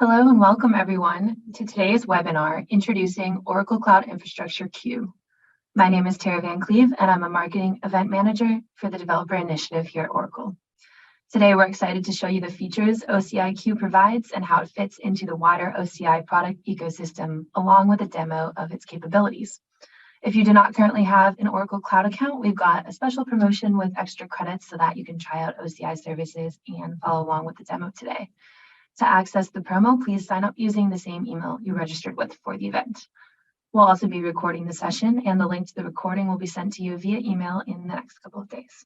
Hello and welcome everyone to today's webinar, Introducing Oracle Cloud Infrastructure Queue. My name is Tara Van Cleve and I'm a Marketing Event Manager for the Developer Initiative here at Oracle. Today we're excited to show you the features OCI Queue provides and how it fits into the wider OCI product ecosystem, along with a demo of its capabilities. If you do not currently have an Oracle Cloud account, we've got a special promotion with extra credits so that you can try out OCI services and follow along with the demo today. To access the promo, please sign up using the same email you registered with for the event. We'll also be recording the session, and the link to the recording will be sent to you via email in the next couple of days.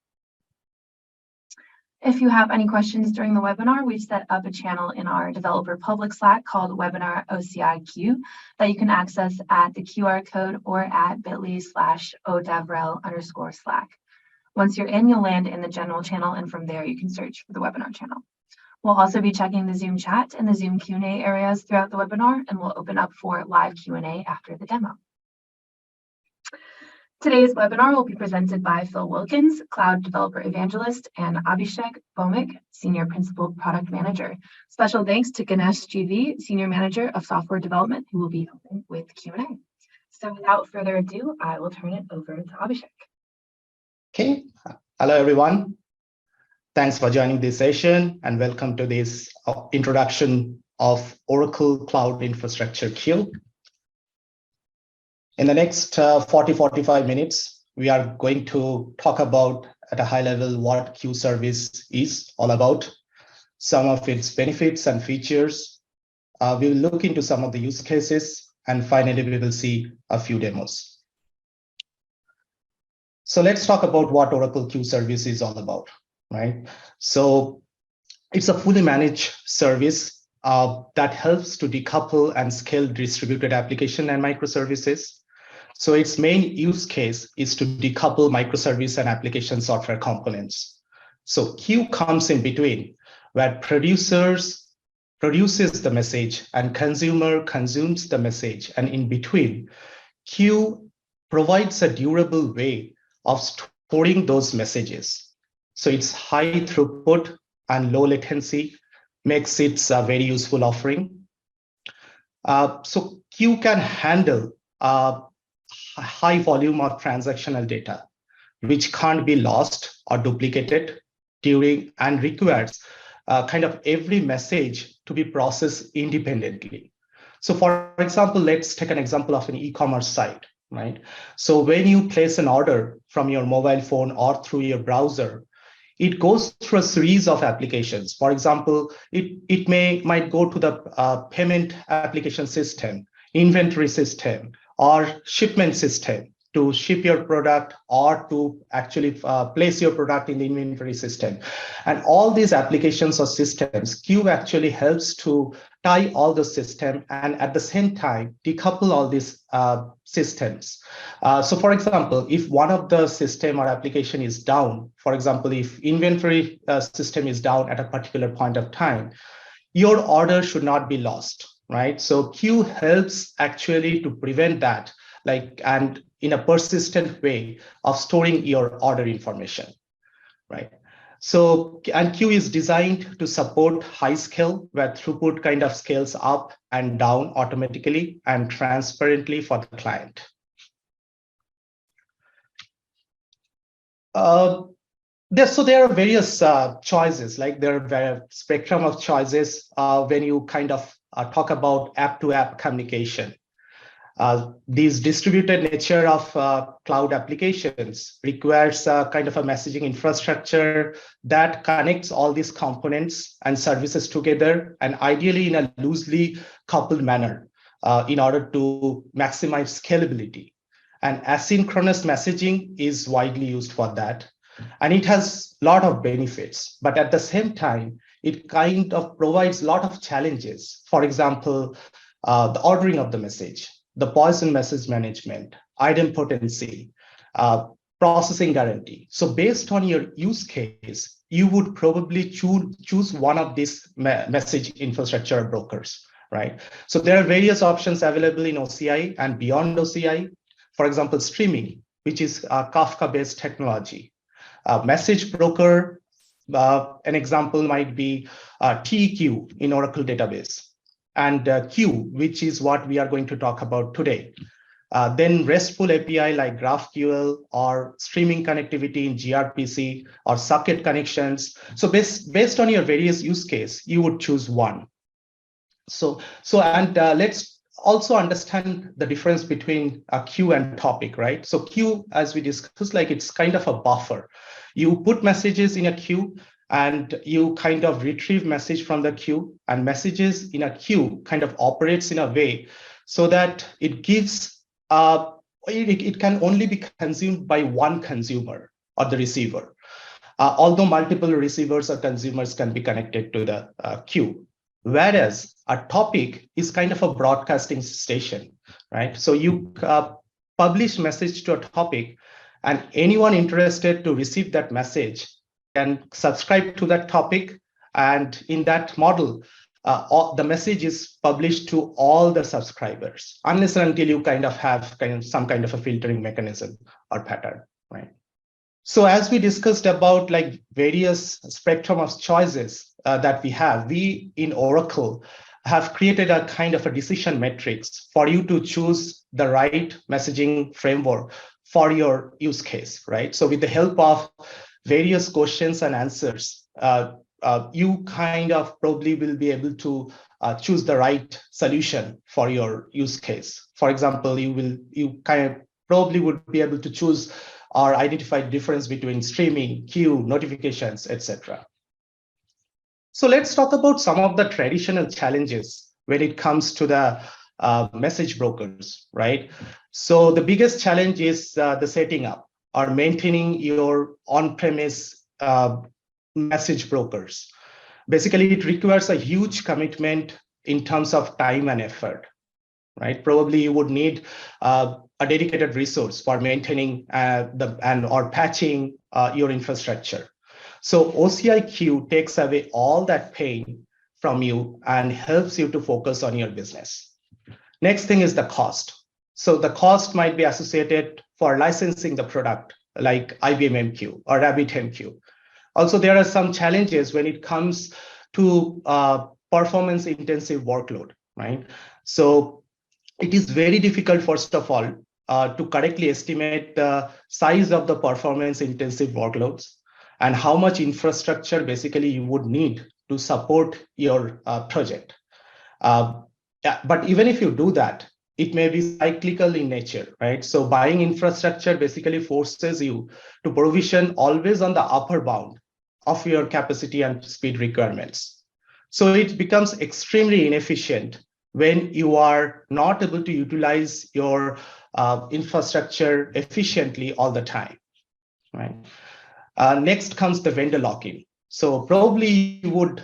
If you have any questions during the webinar, we've set up a channel in our developer public Slack called Webinar OCI Queue that you can access at the QR code or at bit.ly/odevrel_Slack. Once you're in, you'll land in the general channel, and from there you can search for the webinar channel. We'll also be checking the Zoom chat and the Zoom Q&A areas throughout the webinar, and we'll open up for live Q&A after the demo. Today's webinar will be presented by Phil Wilkins, Cloud Developer Evangelist, and Abhishek Bhomik, Senior Principal Product Manager. Special thanks to Ganesh GV, Senior Manager of Software Development, who will be helping with Q&A. So without further ado, I will turn it over to Abhishek. Okay, hello everyone. Thanks for joining this session and welcome to this introduction of Oracle Cloud Infrastructure Queue. In the next 40-45 minutes, we are going to talk about at a high level what Queue service is all about, some of its benefits and features. We will look into some of the use cases, and finally, we will see a few demos. So let's talk about what Oracle Queue service is all about. Right, so it's a fully managed service that helps to decouple and scale distributed application and microservices. So its main use case is to decouple microservice and application software components. So Queue comes in between, where produces the message and consumer consumes the message, and in between, Queue provides a durable way of storing those messages. So it's high throughput and low latency, makes it a very useful offering. So Queue can handle a high volume of transactional data, which can't be lost or duplicated during, and requires kind of every message to be processed independently. So for example, let's take an example of an e-commerce site, right? So when you place an order from your mobile phone or through your browser, it goes through a series of applications. For example, it might go to the payment application system, inventory system, or shipment system to ship your product or to actually place your product in the inventory system. And all these applications or systems, Queue actually helps to tie all the system and at the same time decouple all these systems. So for example, if one of the system or application is down, for example, if inventory system is down at a particular point of time, your order should not be lost, right? So Queue helps actually to prevent that, and in a persistent way of storing your order information, right? So, and Queue is designed to support high scale, where throughput kind of scales up and down automatically and transparently for the client. So there are various choices, like there are a spectrum of choices when you kind of talk about app-to-app communication. These distributed nature of cloud applications requires kind of a messaging infrastructure that connects all these components and services together, and ideally in a loosely coupled manner in order to maximize scalability. And asynchronous messaging is widely used for that. And it has a lot of benefits, but at the same time, it kind of provides a lot of challenges. For example, the ordering of the message, the poison message management, idempotency, processing guarantee. So based on your use case, you would probably choose one of these message infrastructure brokers, right? So there are various options available in OCI and beyond OCI. For example, streaming, which is a Kafka-based technology. Message broker, an example might be TEQ in Oracle database. and queue, which is what we are going to talk about today. Then RESTful API like GraphQL or streaming connectivity in gRPC or socket connections. So based on your various use case, you would choose one. Let's also understand the difference between a queue and topic, right? So queue, as we discussed, like it's kind of a buffer. You put messages in a queue and you kind of retrieve message from the queue, and messages in a queue kind of operates in a way so that it gives, it can only be consumed by one consumer or the receiver, although multiple receivers or consumers can be connected to the queue. Whereas a topic is kind of a broadcasting station, right? So you publish message to a topic, and anyone interested to receive that message can subscribe to that topic. And in that model, the message is published to all the subscribers, unless and until you kind of have some kind of a filtering mechanism or pattern, right? So as we discussed about like various spectrum of choices that we have, we in Oracle have created a kind of a decision matrix for you to choose the right messaging framework for your use case, right? So with the help of various questions and answers, you kind of probably will be able to choose the right solution for your use case. For example, you kind of probably would be able to choose or identify difference between streaming, queue, notifications, etc. So let's talk about some of the traditional challenges when it comes to the message brokers, right? So the biggest challenge is the setting up or maintaining your on-premise message brokers. Basically, it requires a huge commitment in terms of time and effort, right? Probably you would need a dedicated resource for maintaining or patching your infrastructure. So OCI Queue takes away all that pain from you and helps you to focus on your business. Next thing is the cost. So the cost might be associated for licensing the product like IBM MQ or RabbitMQ. Also, there are some challenges when it comes to performance intensive workload, right? So it is very difficult, first of all, to correctly estimate the size of the performance intensive workloads and how much infrastructure basically you would need to support your project. But even if you do that, it may be cyclical in nature, right? So buying infrastructure basically forces you to provision always on the upper bound of your capacity and speed requirements. So it becomes extremely inefficient when you are not able to utilize your infrastructure efficiently all the time, right? Next comes the vendor lock-in. So probably you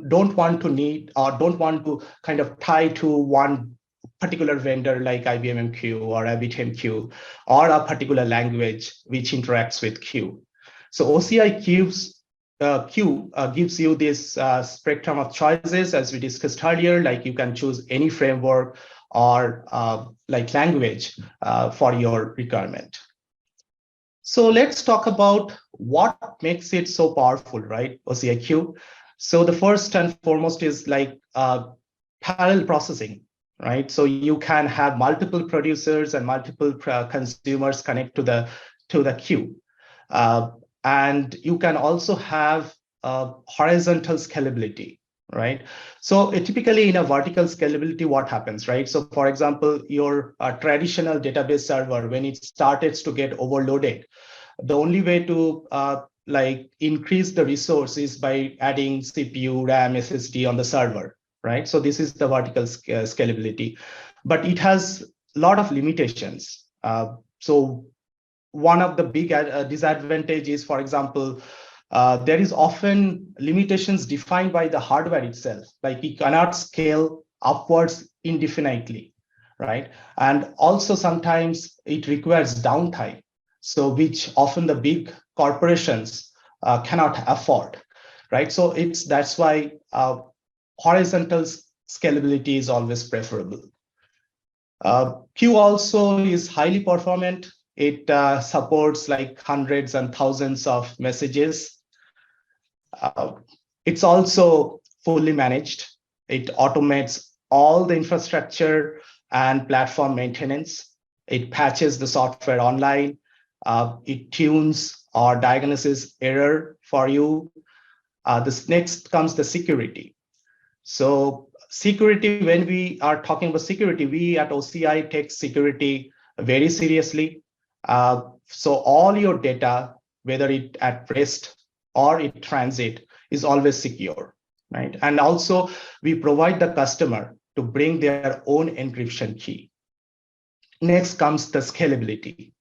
don't want to kind of tie to one particular vendor like IBM MQ or RabbitMQ or a particular language which interacts with Q. So OCI Queue gives you this spectrum of choices, as we discussed earlier, like you can choose any framework or like language for your requirement. So let's talk about what makes it so powerful, right? OCI Queue. So the first and foremost is like parallel processing, right? So you can have multiple producers and multiple consumers connect to the queue. And you can also have horizontal scalability, right? So typically in a vertical scalability, what happens, right? So for example, your traditional database server, when it starts to get overloaded, the only way to like increase the resource is by adding CPU, RAM, SSD on the server, right? So this is the vertical scalability, but it has a lot of limitations. So one of the big disadvantages, for example, there is often limitations defined by the hardware itself, like it cannot scale upwards indefinitely, right? And also sometimes it requires downtime, so which often the big corporations cannot afford, right? So that's why horizontal scalability is always preferable. Queue also is highly performant. It supports like hundreds and thousands of messages. It's also fully managed. It automates all the infrastructure and platform maintenance. It patches the software online. It tunes or diagnoses error for you. This next comes the security. So security, when we are talking about security, we at OCI take security very seriously. So all your data, whether it at rest or in transit, is always secure, right? And also we provide the customer to bring their own encryption key. Next comes the scalability.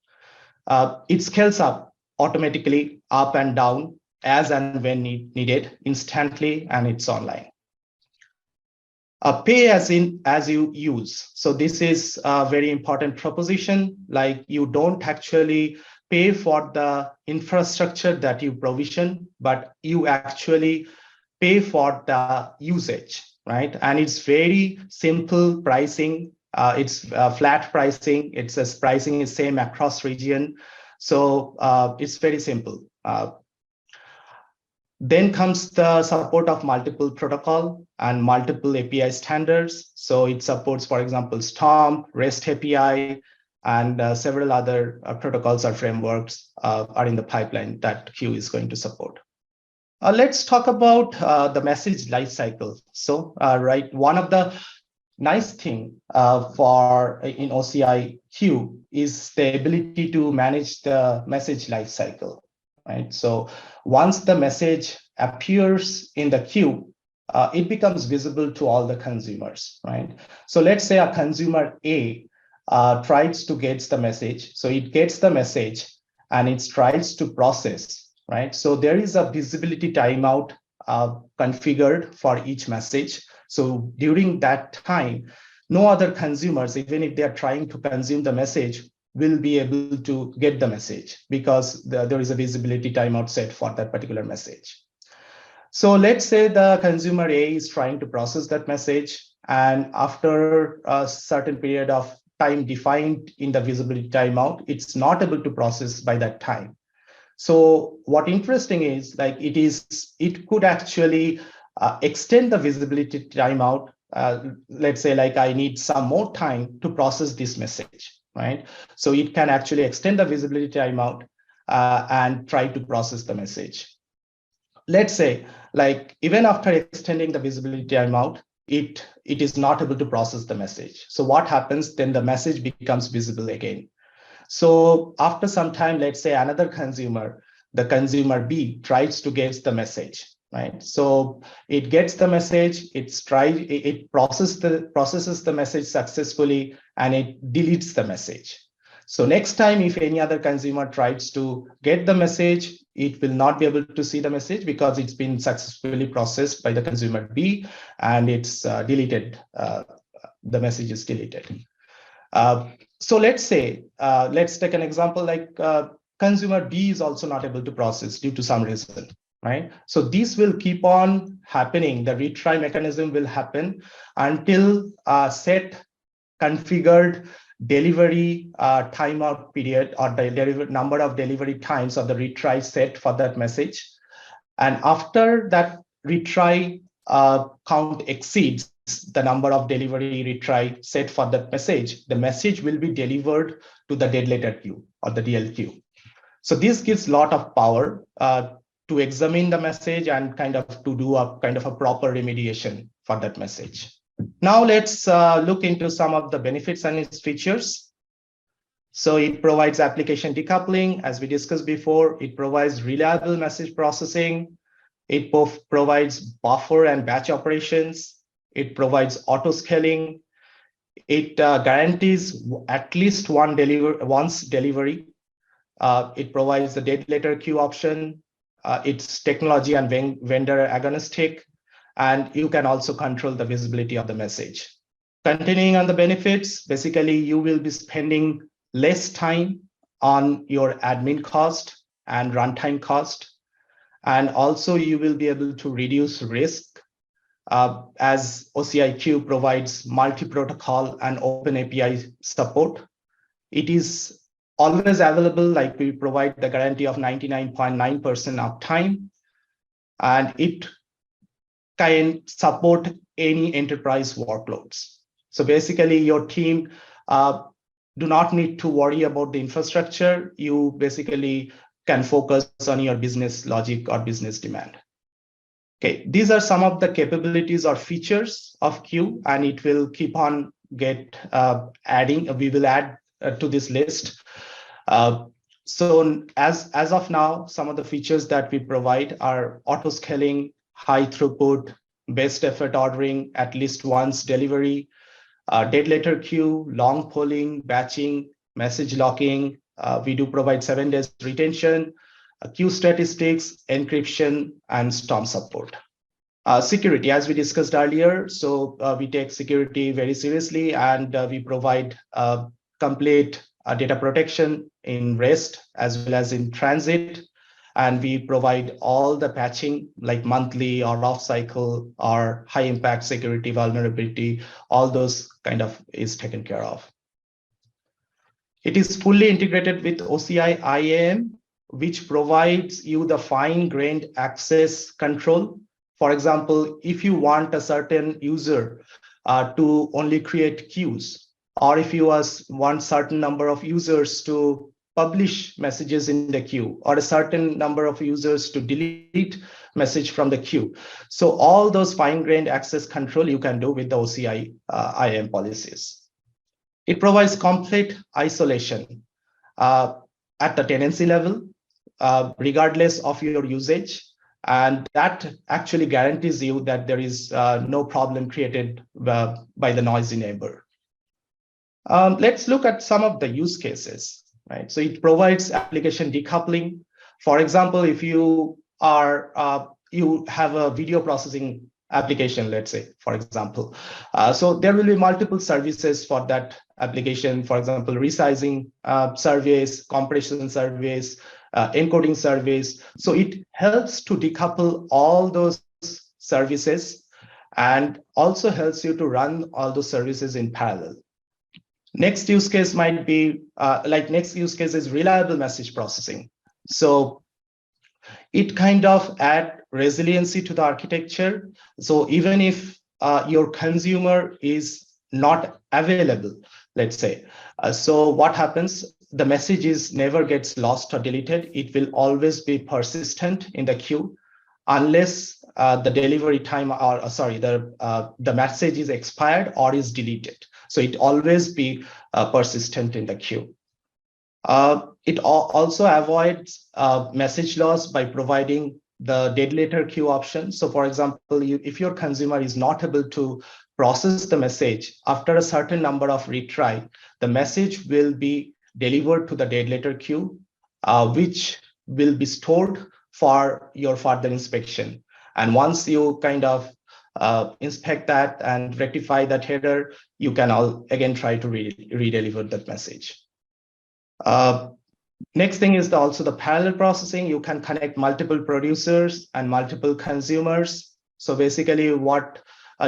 It scales up automatically, up and down, as and when needed, instantly, and it's online. Pay as you use. So this is a very important proposition. Like, you don't actually pay for the infrastructure that you provision, but you actually pay for the usage, right? And it's very simple pricing. It's flat pricing. It's as pricing is same across region. So it's very simple. Then comes the support of multiple protocol and multiple API standards. So it supports, for example, Storm, REST API, and several other protocols or frameworks are in the pipeline that Queue is going to support. Let's talk about the message lifecycle. So, right, one of the nice thing for in OCI Queue is the ability to manage the message lifecycle, right? So once the message appears in the queue, it becomes visible to all the consumers, right? So let's say a consumer A tries to get the message. So it gets the message and it tries to process, right? So there is a visibility timeout configured for each message. So during that time, no other consumers, even if they are trying to consume the message, will be able to get the message because there is a visibility timeout set for that particular message. So let's say the consumer A is trying to process that message, and after a certain period of time defined in the visibility timeout, it's not able to process by that time. So what interesting is, like, it could actually extend the visibility timeout. Let's say, like, I need some more time to process this message, right? So it can actually extend the visibility timeout and try to process the message. Let's say, like, even after extending the visibility timeout, it is not able to process the message. So what happens then? The message becomes visible again. So after some time, let's say another consumer, the consumer B, tries to get the message, right? So it gets the message, it processes the message successfully, and it deletes the message. So next time, if any other consumer tries to get the message, it will not be able to see the message because it's been successfully processed by the consumer B, and it's deleted. The message is deleted. So let's say, let's take an example like consumer B is also not able to process due to some reason, right? So this will keep on happening. The retry mechanism will happen until a set configured delivery timeout period or the number of delivery times of the retry set for that message. And after that retry count exceeds the number of delivery retry set for that message, the message will be delivered to the dead letter queue or the DL queue. So this gives a lot of power to examine the message and kind of to do a kind of a proper remediation for that message. Now let's look into some of the benefits and its features. So it provides application decoupling, as we discussed before. It provides reliable message processing. It provides buffer and batch operations. It provides auto scaling. It guarantees at least once delivery. It provides the dead letter queue option. It's technology and vendor agnostic, and you can also control the visibility of the message. Continuing on the benefits, basically you will be spending less time on your admin cost and runtime cost, and also you will be able to reduce risk as OCI Queue provides multi-protocol and open API support. It is always available, like we provide the guarantee of 99.9% uptime, and it can support any enterprise workloads. So basically, your team do not need to worry about the infrastructure. You basically can focus on your business logic or business demand. Okay, these are some of the capabilities or features of Queue, and it will keep on adding. We will add to this list. So as of now, some of the features that we provide are auto scaling, high throughput, best effort ordering, at least once delivery, dead letter queue, long polling, batching, message locking. We do provide 7 days retention, queue statistics, encryption, and storm support. Security, as we discussed earlier, so we take security very seriously, and we provide complete data protection in REST as well as in transit. And we provide all the patching like monthly or off cycle or high impact security vulnerability, all those kind of is taken care of. It is fully integrated with OCI IAM, which provides you the fine-grained access control. For example, if you want a certain user to only create queues, or if you want certain number of users to publish messages in the queue, or a certain number of users to delete message from the queue. So all those fine-grained access control you can do with the OCI IAM policies. It provides complete isolation at the tenancy level, regardless of your usage. And that actually guarantees you that there is no problem created by the noisy neighbor. Let's look at some of the use cases. Right. So it provides application decoupling. For example, if you have a video processing application, let's say, for example, so there will be multiple services for that application. For example, resizing service, compression service, encoding service. So it helps to decouple all those services and also helps you to run all those services in parallel. Next use case might be next use case is reliable message processing. So it kind of add resiliency to the architecture. So even if your consumer is not available, let's say, so what happens? The message never gets lost or deleted. It will always be persistent in the queue unless the delivery time or the message is expired or is deleted. So it always be persistent in the queue. It also avoids message loss by providing the dead letter queue option. So for example, if your consumer is not able to process the message after a certain number of retry, the message will be delivered to the dead letter queue, which will be stored for your further inspection. And once you kind of inspect that and rectify that header, you can again try to redeliver that message. Next thing is also the parallel processing. You can connect multiple producers and multiple consumers. So basically what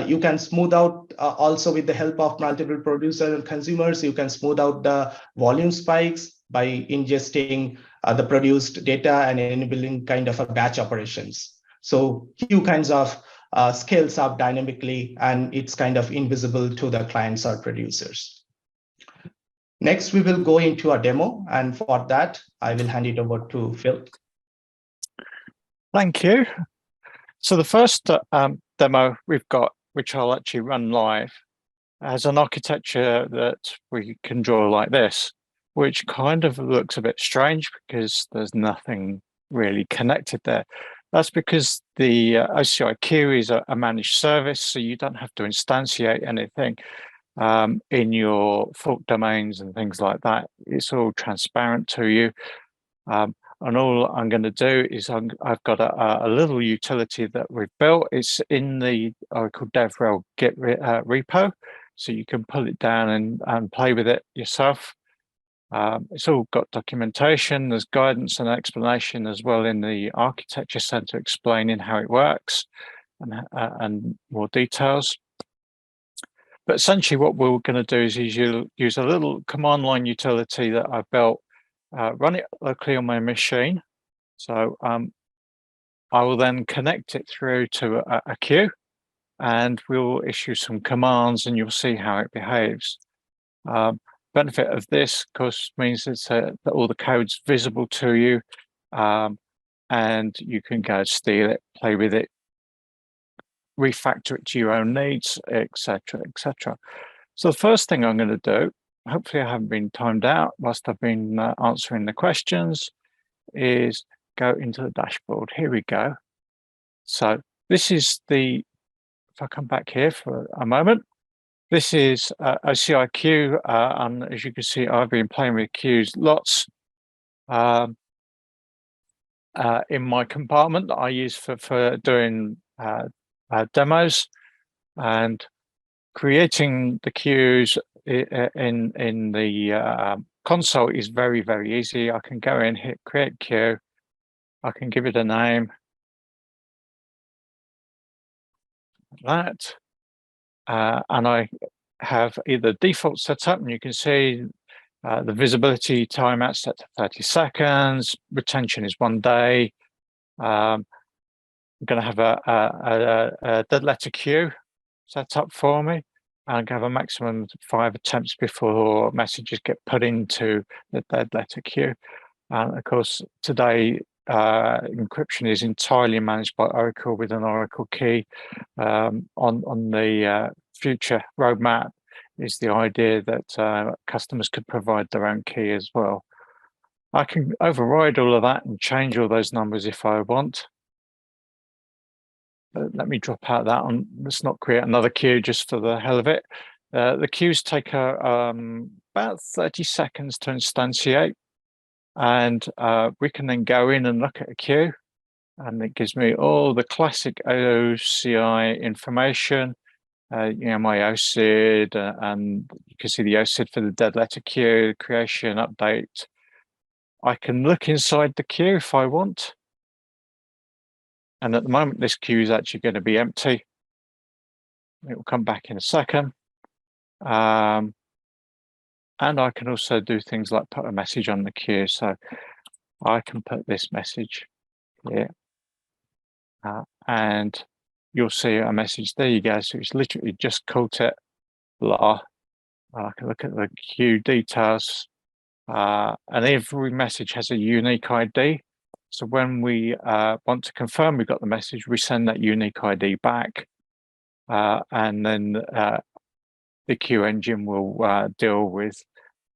you can smooth out also with the help of multiple producers and consumers, you can smooth out the volume spikes by ingesting the produced data and enabling kind of a batch operations. So queue kinds of scales up dynamically, and it's kind of invisible to the clients or producers. Next, we will go into a demo, and for that, I will hand it over to Phil. Thank you. So the first demo we've got, which I'll actually run live, has an architecture that we can draw like this, which kind of looks a bit strange because there's nothing really connected there. That's because the OCI Queue is a managed service, so you don't have to instantiate anything in your fault domains and things like that. It's all transparent to you. And all I'm going to do is I've got a little utility that we've built. It's in the Oracle DevRel Git repo, so you can pull it down and play with it yourself. It's all got documentation. There's guidance and explanation as well in the architecture center explaining how it works and more details. But essentially what we're going to do is use a little command line utility that I built, run it locally on my machine. So I will then connect it through to a queue, and we'll issue some commands, and you'll see how it behaves. Benefit of this, of course, means that all the code's visible to you, and you can go steal it, play with it, refactor it to your own needs, etc., etc. So the first thing I'm going to do, hopefully I haven't been timed out whilst I've been answering the questions, is go into the dashboard. Here we go. So this is the, if I come back here for a moment, this is OCI Queue, and as you can see, I've been playing with queues lots in my compartment that I use for doing demos, and creating the queues in the console is very, very easy. I can go in, hit create queue, I can give it a name, like that. And I have either default set up, and you can see the visibility timeout set to 30 seconds, retention is 1 day. I'm going to have a dead letter queue set up for me. I'm going to have a maximum of 5 attempts before messages get put into the dead letter queue. And of course, today, encryption is entirely managed by Oracle with an Oracle key. On the future roadmap is the idea that customers could provide their own key as well. I can override all of that and change all those numbers if I want. Let me drop out that one. Let's not create another queue just for the hell of it. The queues take about 30 seconds to instantiate. And we can then go in and look at a queue, and it gives me all the classic OCI information, my OCID, and you can see the OCID for the dead letter queue, creation, update. I can look inside the queue if I want. And at the moment, this queue is actually going to be empty. It will come back in a second. And I can also do things like put a message on the queue. So I can put this message here. And you'll see a message. There you go. So it's literally just called it blah. I can look at the queue details. And every message has a unique ID. So when we want to confirm we've got the message, we send that unique ID back. And then the queue engine will deal with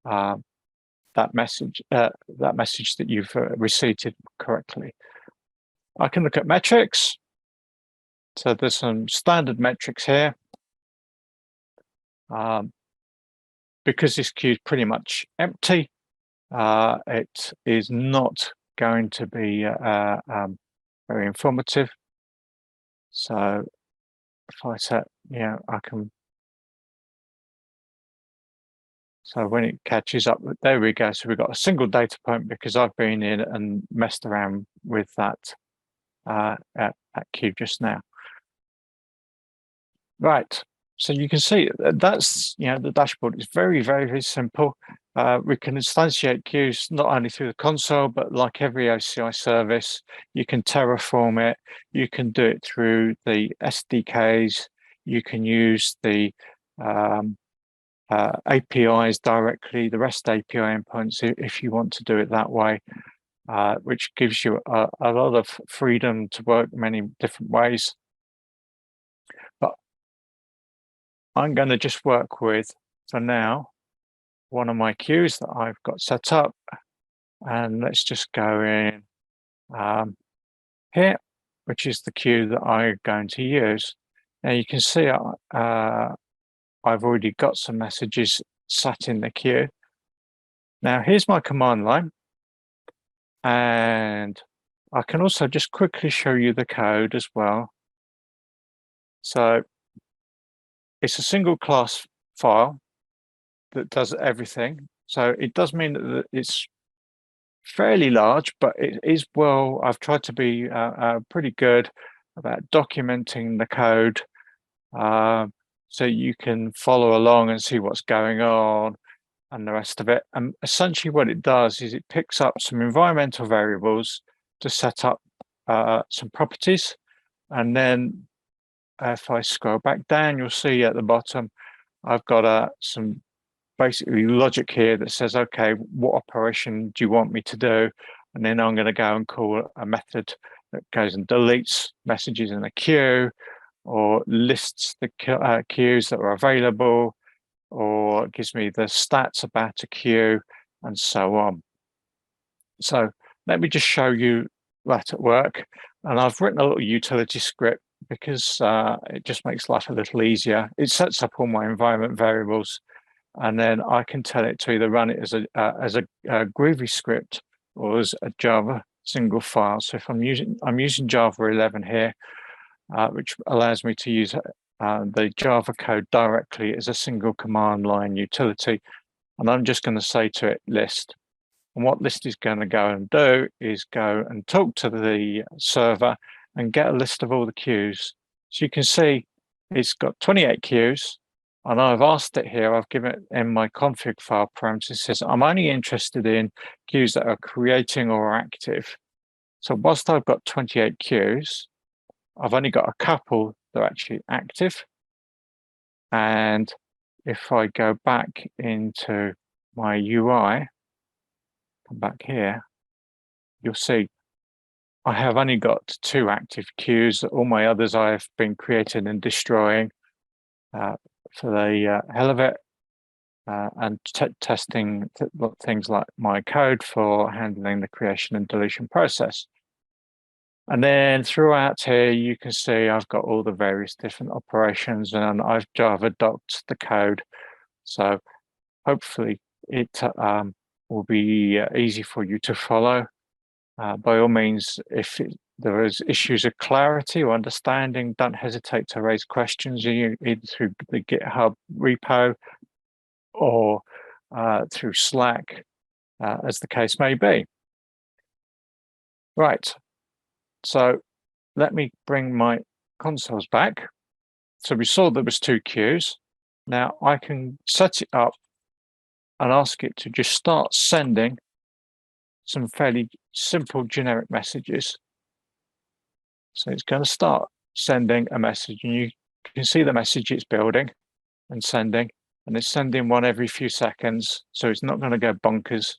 that message that you've received correctly. I can look at metrics. So there's some standard metrics here. Because this queue is pretty much empty, it is not going to be very informative. So if I set, I can. So when it catches up, there we go. So we've got a single data point because I've been in and messed around with that at queue just now. Right. So you can see that's, the dashboard is very, very, very simple. We can instantiate queues not only through the console, but like every OCI service, you can terraform it. You can do it through the SDKs. You can use the APIs directly, the REST API endpoints, if you want to do it that way, which gives you a lot of freedom to work many different ways. But I'm going to just work with, for now, one of my queues that I've got set up. And let's just go in here, which is the queue that I'm going to use. Now you can see I've already got some messages sat in the queue. Now here's my command line. And I can also just quickly show you the code as well. So it's a single class file that does everything. So it does mean that it's fairly large, but it is I've tried to be pretty good about documenting the code so you can follow along and see what's going on and the rest of it. And essentially what it does is it picks up some environmental variables to set up some properties, and then if I scroll back down, you'll see at the bottom, I've got some basically logic here that says, okay, what operation do you want me to do? And then I'm going to go and call a method that goes and deletes messages in a queue, or lists the queues that are available, or gives me the stats about a queue, and so on. So let me just show you that at work. And I've written a little utility script because it just makes life a little easier. It sets up all my environment variables, and then I can tell it to either run it as a Groovy script or as a Java single file. So if I'm using Java 11 here, which allows me to use the Java code directly as a single command line utility. And I'm just going to say to it list. And what list is going to go and do is go and talk to the server and get a list of all the queues. So you can see it's got 28 queues. And I've asked it here, I've given it in my config file parameters, it says I'm only interested in queues that are creating or active. So whilst I've got 28 queues, I've only got a couple that are actually active. And if I go back into my UI, come back here, you'll see I have only got 2 active queues. All my others I've been creating and destroying for the hell of it, and testing things like my code for handling the creation and deletion process. And then throughout here, you can see I've got all the various different operations, and I've Java docked the code. So hopefully it will be easy for you to follow. By all means, if there is issues of clarity or understanding, don't hesitate to raise questions either through the GitHub repo or through Slack, as the case may be. Right. So let me bring my consoles back. So we saw there was 2 queues. Now I can set it up and ask it to just start sending some fairly simple generic messages. So it's going to start sending a message, and you can see the message it's building and sending, and it's sending one every few seconds. So it's not going to go bonkers.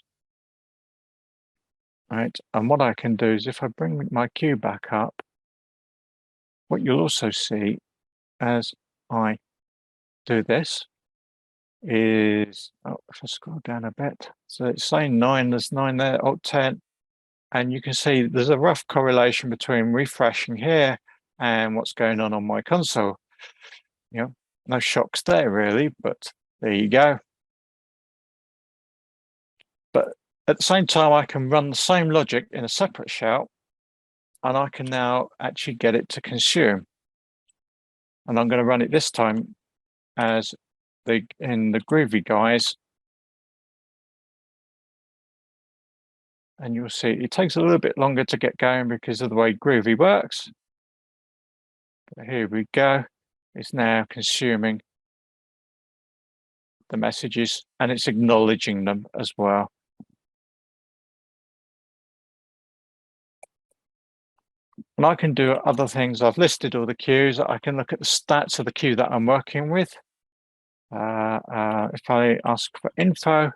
Right, and what I can do is if I bring my queue back up, what you'll also see as I do this is, oh, if I scroll down a bit, so it's saying 9, there's 9 there, oh, 10, and you can see there's a rough correlation between refreshing here and what's going on my console. You know, no shocks there really, but there you go. But at the same time, I can run the same logic in a separate shell, and I can now actually get it to consume. And I'm going to run it this time as in the Groovy guys. And you'll see it takes a little bit longer to get going because of the way Groovy works. But here we go. It's now consuming the messages, and it's acknowledging them as well. And I can do other things. I've listed all the queues. I can look at the stats of the queue that I'm working with. If I ask for info,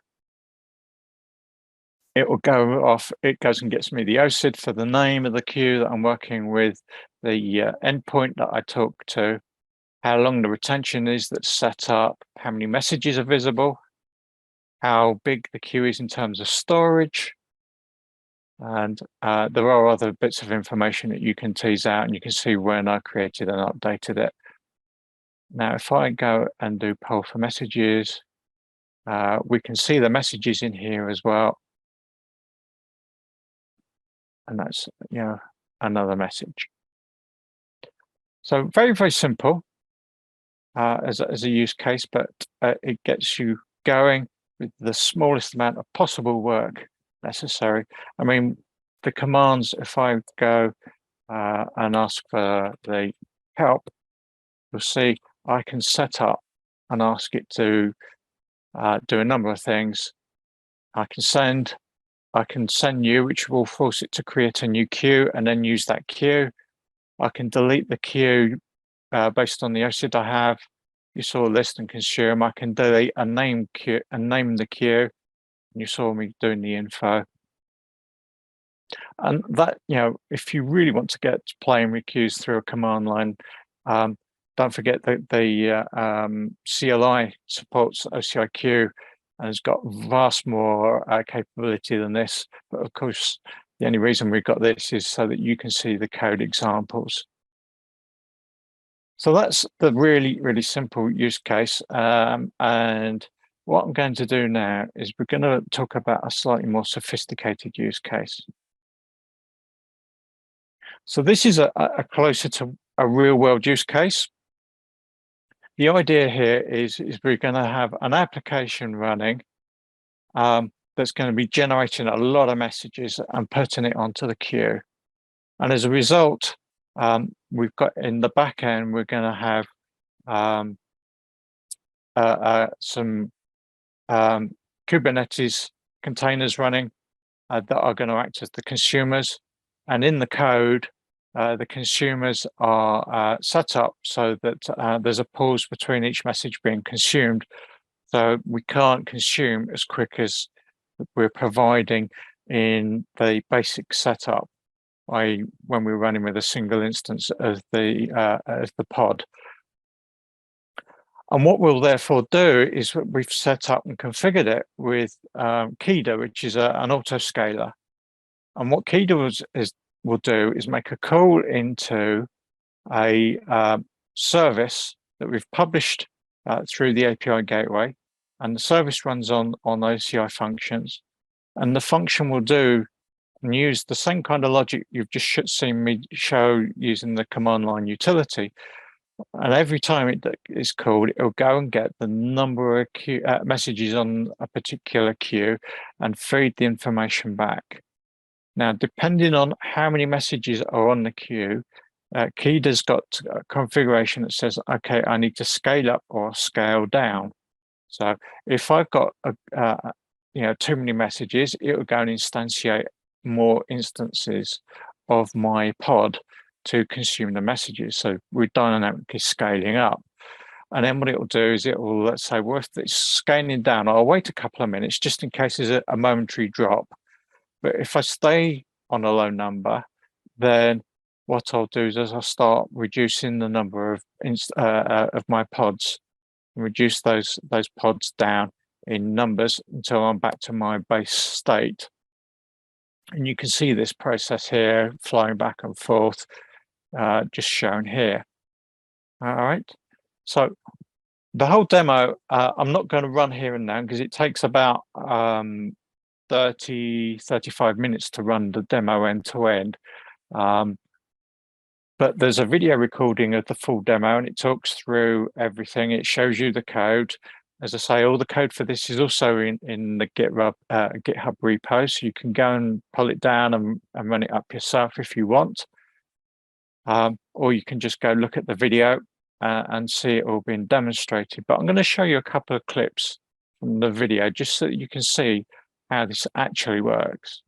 it will go off. It goes and gets me the OCID for the name of the queue that I'm working with, the endpoint that I talk to, how long the retention is that's set up, how many messages are visible, how big the queue is in terms of storage. And there are other bits of information that you can tease out, and you can see when I created and updated it. Now, if I go and do poll for messages, we can see the messages in here as well. And that's, you know, another message. So very, very simple as a use case, but it gets you going with the smallest amount of possible work necessary. I mean, the commands, if I go and ask for the help, you'll see I can set up and ask it to do a number of things. I can send you, which will force it to create a new queue and then use that queue. I can delete the queue based on the OCID I have. You saw list and consume. I can delete a name queue and name the queue. And you saw me doing the info. And that, if you really want to get playing with queues through a command line, don't forget that the CLI supports OCI Queue and has got vast more capability than this. But of course, the only reason we've got this is so that you can see the code examples. So that's the really, really simple use case. And what I'm going to do now is we're going to talk about a slightly more sophisticated use case. So this is a closer to a real world use case. The idea here is we're going to have an application running that's going to be generating a lot of messages and putting it onto the queue. And as a result, we've got in the back end, we're going to have some Kubernetes containers running that are going to act as the consumers. And in the code, the consumers are set up so that there's a pause between each message being consumed. So we can't consume as quick as we're providing in the basic setup, when we're running with a single instance of the pod. And what we'll therefore do is we've set up and configured it with Kida, which is an autoscaler. And what Kida will do is make a call into a service that we've published through the API gateway, and the service runs on OCI functions, and the function will do and use the same kind of logic you've just seen me show using the command line utility. And every time it is called, it'll go and get the number of messages on a particular queue and feed the information back. Now, depending on how many messages are on the queue, Kida's got a configuration that says, okay, I need to scale up or scale down. So if I've got too many messages, it will go and instantiate more instances of my pod to consume the messages. So we're dynamically scaling up. And then what it will do is it will, let's say, well, if it's scaling down, I'll wait a couple of minutes just in case there's a momentary drop. But if I stay on a low number, then what I'll do is I'll start reducing the number of my pods, and reduce those pods down in numbers until I'm back to my base state. And you can see this process here flowing back and forth, just shown here. All right. So the whole demo, I'm not going to run here and now because it takes about 35 minutes to run the demo end to end. But there's a video recording of the full demo and it talks through everything. It shows you the code. As I say, all the code for this is also in the GitHub repo, so you can go and pull it down and run it up yourself if you want. Or you can just go look at the video and see it all being demonstrated. But I'm going to show you a couple of clips from the video just so that you can see how this actually works.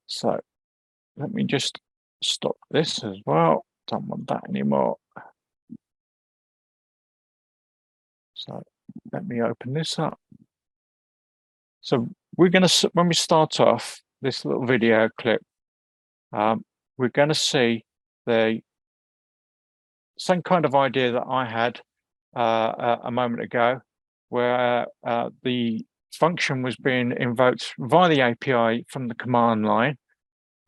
So let me just stop this as well. Don't want that anymore. So let me open this up. So we're going to, when we start off this little video clip, we're going to see the same kind of idea that I had a moment ago, where the function was being invoked via the API from the command line,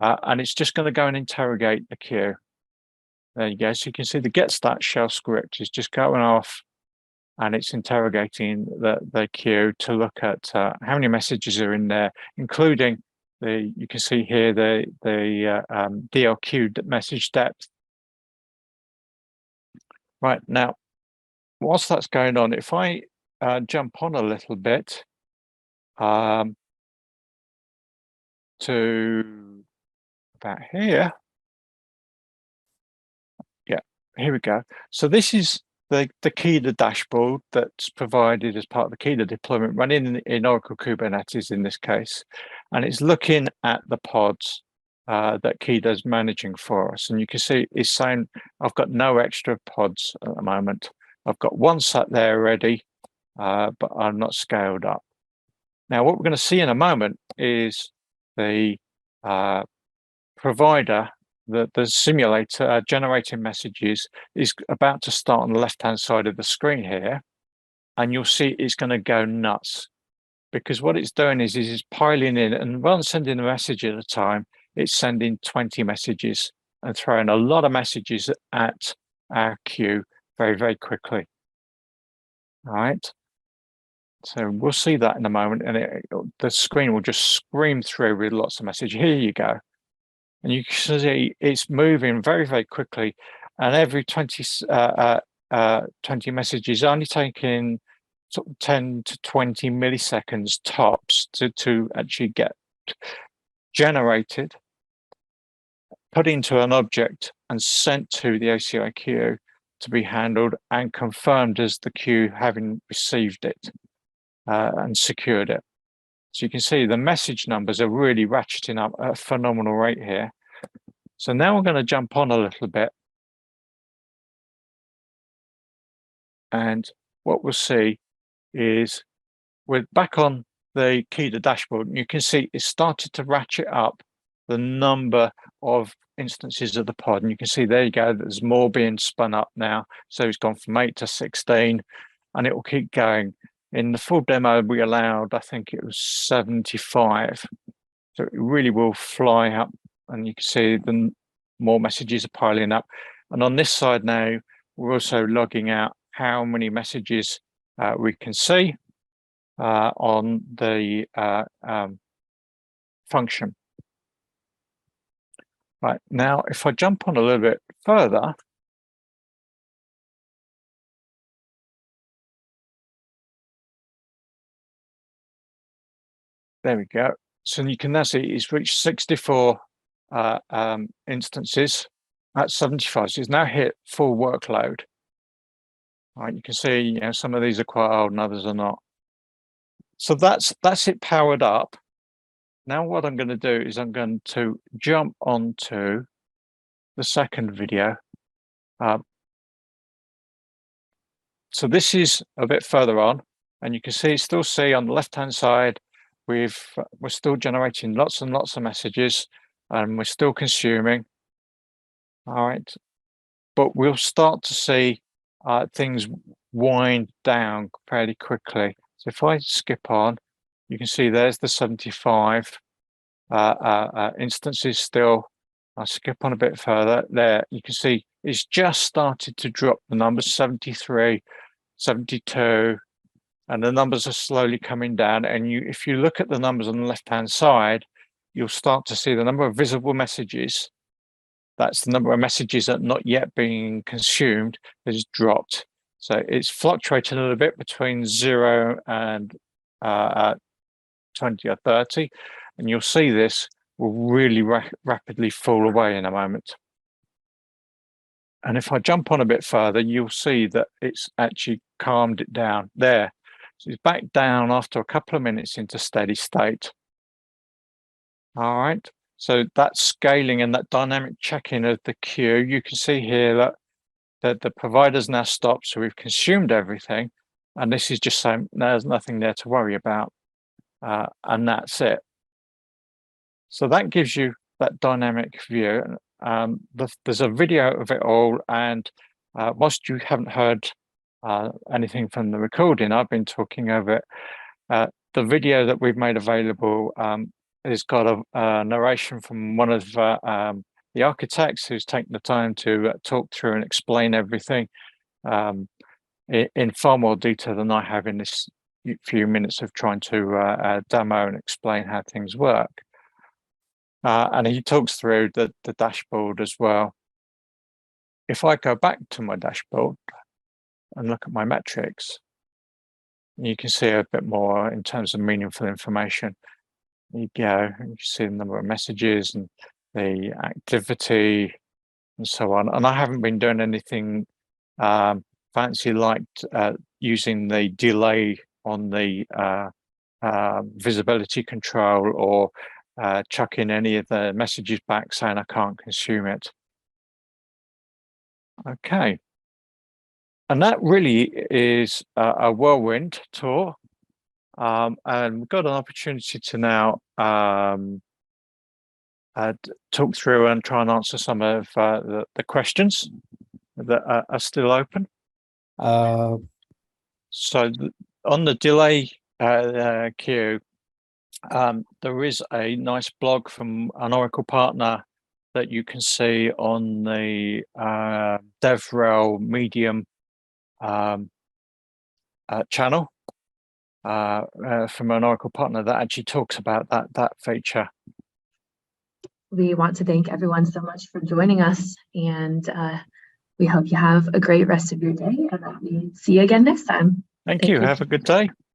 and it's just going to go and interrogate the queue. There you go. So you can see the get stat shell script is just going off, and it's interrogating the queue to look at how many messages are in there, including you can see here the DLQ message depth. Right, now, whilst that's going on, if I jump on a little bit to about here. Yeah, here we go. So this is the Kida dashboard that's provided as part of the Kida deployment, running in Oracle Kubernetes in this case. And it's looking at the pods. that Kida's managing for us. And you can see it's saying I've got no extra pods at the moment. I've got one sat there already, but I'm not scaled up. Now, what we're going to see in a moment is the provider, the simulator generating messages is about to start on the left-hand side of the screen here. And you'll see it's going to go nuts, because what it's doing is it's piling in, and rather than sending a message at a time, it's sending 20 messages and throwing a lot of messages at our queue very, very quickly. All right. So we'll see that in a moment, and the screen will just scream through with lots of messages. Here you go. And you can see it's moving very, very quickly. And every 20 messages only taking sort of 10 to 20 milliseconds tops to actually get generated, put into an object and sent to the OCI queue to be handled and confirmed as the queue having received it and secured it. So you can see the message numbers are really ratcheting up at a phenomenal rate here. So now we're going to jump on a little bit. And what we'll see is we're back on the Kida dashboard, and you can see it started to ratchet up the number of instances of the pod. And you can see there you go, there's more being spun up now. So it's gone from 8 to 16, and it will keep going. In the full demo, we allowed, I think it was 75. So it really will fly up, and you can see the more messages are piling up. And on this side now, we're also logging out how many messages we can see on the function. Right, now, if I jump on a little bit further, there we go. So you can now see it's reached 64 instances at 75. So it's now hit full workload. Right, you can see, you know, some of these are quite old and others are not. So that's it powered up. Now what I'm going to do is I'm going to jump onto the second video. So this is a bit further on, and you can still see on the left-hand side, we're still generating lots and lots of messages, and we're still consuming. All right, but we'll start to see things wind down fairly quickly. So if I skip on, you can see there's the 75 instances still. I'll skip on a bit further. There you can see it's just started to drop the numbers, 73, 72, and the numbers are slowly coming down. And if you look at the numbers on the left-hand side, you'll start to see the number of visible messages. That's the number of messages that are not yet being consumed has dropped. So it's fluctuating a little bit between 0 and 20 or 30. And you'll see this will really rapidly fall away in a moment. And if I jump on a bit further, you'll see that it's actually calmed it down there. So it's back down after a couple of minutes into steady state. All right. So that scaling and that dynamic checking of the queue, you can see here that the provider's now stopped. So we've consumed everything. And this is just saying there's nothing there to worry about. And that's it. So that gives you that dynamic view. There's a video of it all. And whilst you haven't heard anything from the recording, I've been talking over it. The video that we've made available has got a narration from one of the architects who's taken the time to talk through and explain everything in far more detail than I have in this few minutes of trying to demo and explain how things work. And he talks through the dashboard as well. If I go back to my dashboard and look at my metrics, you can see a bit more in terms of meaningful information. You go, and you see the number of messages and the activity and so on. And I haven't been doing anything fancy like using the delay on the visibility control or chuck in any of the messages back saying I can't consume it. Okay. And that really is a whirlwind tour. And we've got an opportunity to now talk through and try and answer some of the questions that are still open. So on the delay queue, there is a nice blog from an Oracle partner that you can see on the DevRel Medium channel from an Oracle partner that actually talks about that feature. We want to thank everyone so much for joining us, and we hope you have a great rest of your day, and that we see you again next time. Thank you. Have a good day.